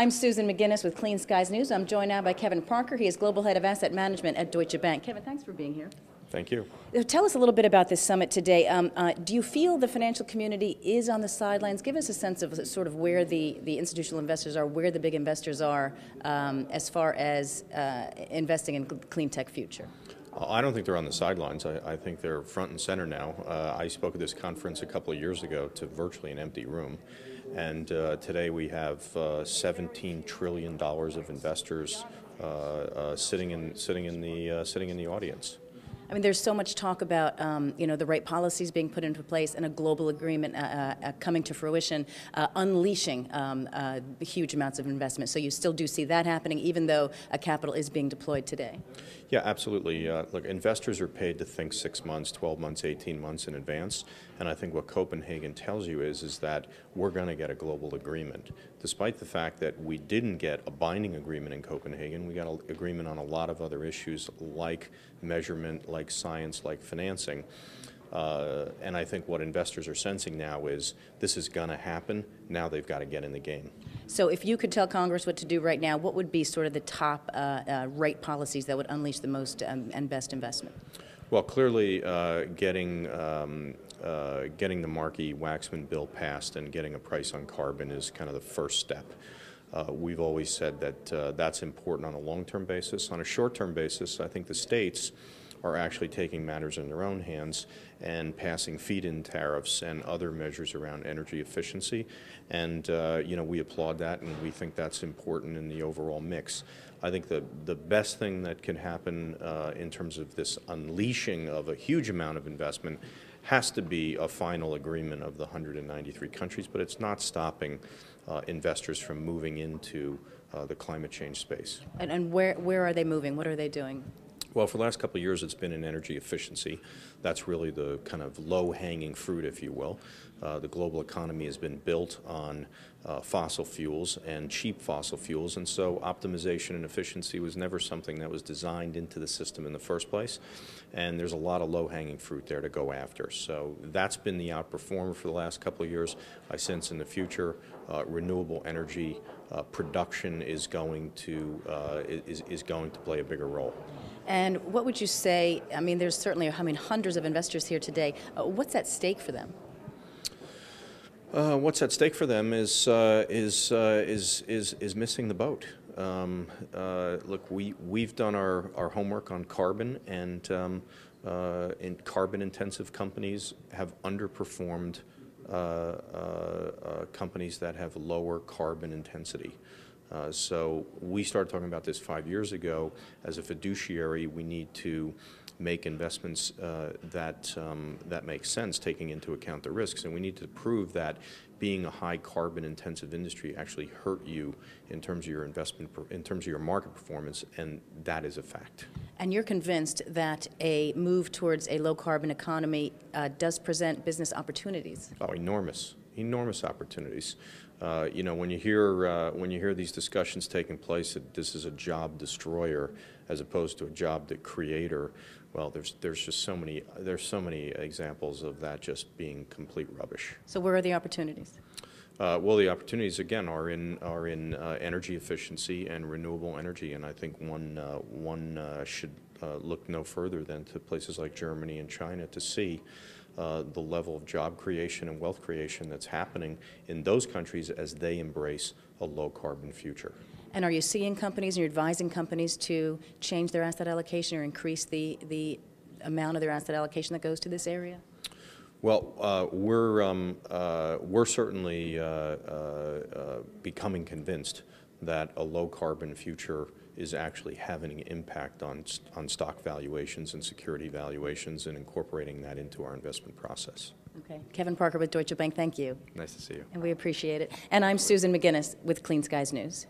I'm Susan McGinnis with Clean Skies News. I'm joined now by Kevin Parker. He is Global Head of Asset Management at Deutsche Bank. Kevin, thanks for being here. Thank you. Tell us a little bit about this summit today. Do you feel the financial community is on the sidelines? Give us a sense of sort of where the institutional investors are, where the big investors are as far as investing in clean tech future. I don't think they're on the sidelines. I think they're front and center now. I spoke at this conference a couple of years ago to virtually an empty room, and today we have $17 trillion of investors sitting in the audience. I mean, there's so much talk about, the right policies being put into place and a global agreement coming to fruition, unleashing huge amounts of investment. So you still do see that happening, even though capital is being deployed today. Yeah, absolutely. Look, investors are paid to think 6 months, 12 months, 18 months in advance. And I think what Copenhagen tells you is that we're going to get a global agreement. Despite the fact that we didn't get a binding agreement in Copenhagen, we got an agreement on a lot of other issues like measurement, like science, like financing. And I think what investors are sensing now is this is going to happen. Now they've got to get in the game. So if you could tell Congress what to do right now, what would be sort of the top rate policies that would unleash the most and best investment? Well, clearly getting the Markey-Waxman bill passed and getting a price on carbon is kind of the first step. We've always said that that's important on a long-term basis. On a short-term basis, I think the states are actually taking matters in their own hands and passing feed-in tariffs and other measures around energy efficiency. And we applaud that, and we think that's important in the overall mix. I think the best thing that can happen in terms of this unleashing of a huge amount of investment has to be a final agreement of the 193 countries, but it's not stopping investors from moving into the climate change space. And where are they moving? What are they doing? Well, for the last couple of years, it's been in energy efficiency. That's really the kind of low-hanging fruit, if you will. The global economy has been built on fossil fuels and cheap fossil fuels, and so optimization and efficiency was never something that was designed into the system in the first place. And there's a lot of low-hanging fruit there to go after. So that's been the outperformer for the last couple of years. I sense in the future, renewable energy production is going to play a bigger role. And what would you say? I mean, there's certainly hundreds of investors here today. What's at stake for them? What's at stake for them is missing the boat. Look, we've done our homework on carbon, and carbon-intensive companies have underperformed companies that have lower carbon intensity. So we started talking about this 5 years ago. As a fiduciary, we need to make investments that make sense, taking into account the risks, and we need to prove that being a high carbon intensive industry actually hurt you in terms of your investment, in terms of your market performance, and that is a fact. And you're convinced that a move towards a low carbon economy does present business opportunities? Oh, enormous opportunities. When you hear these discussions taking place that this is a job destroyer as opposed to a job creator, well, there's so many examples of that just being complete rubbish. So where are the opportunities? Well, the opportunities again are in energy efficiency and renewable energy, and I think one should look no further than to places like Germany and China to see the level of job creation and wealth creation that's happening in those countries as they embrace a low-carbon future. And are you seeing companies, and you're advising companies to change their asset allocation or increase the amount of their asset allocation that goes to this area? Well, we're certainly becoming convinced that a low-carbon future is actually having an impact on stock valuations and security valuations, and incorporating that into our investment process. Okay. Kevin Parker with Deutsche Bank, thank you. Nice to see you. And we appreciate it. And I'm Susan McGinnis with Clean Skies News.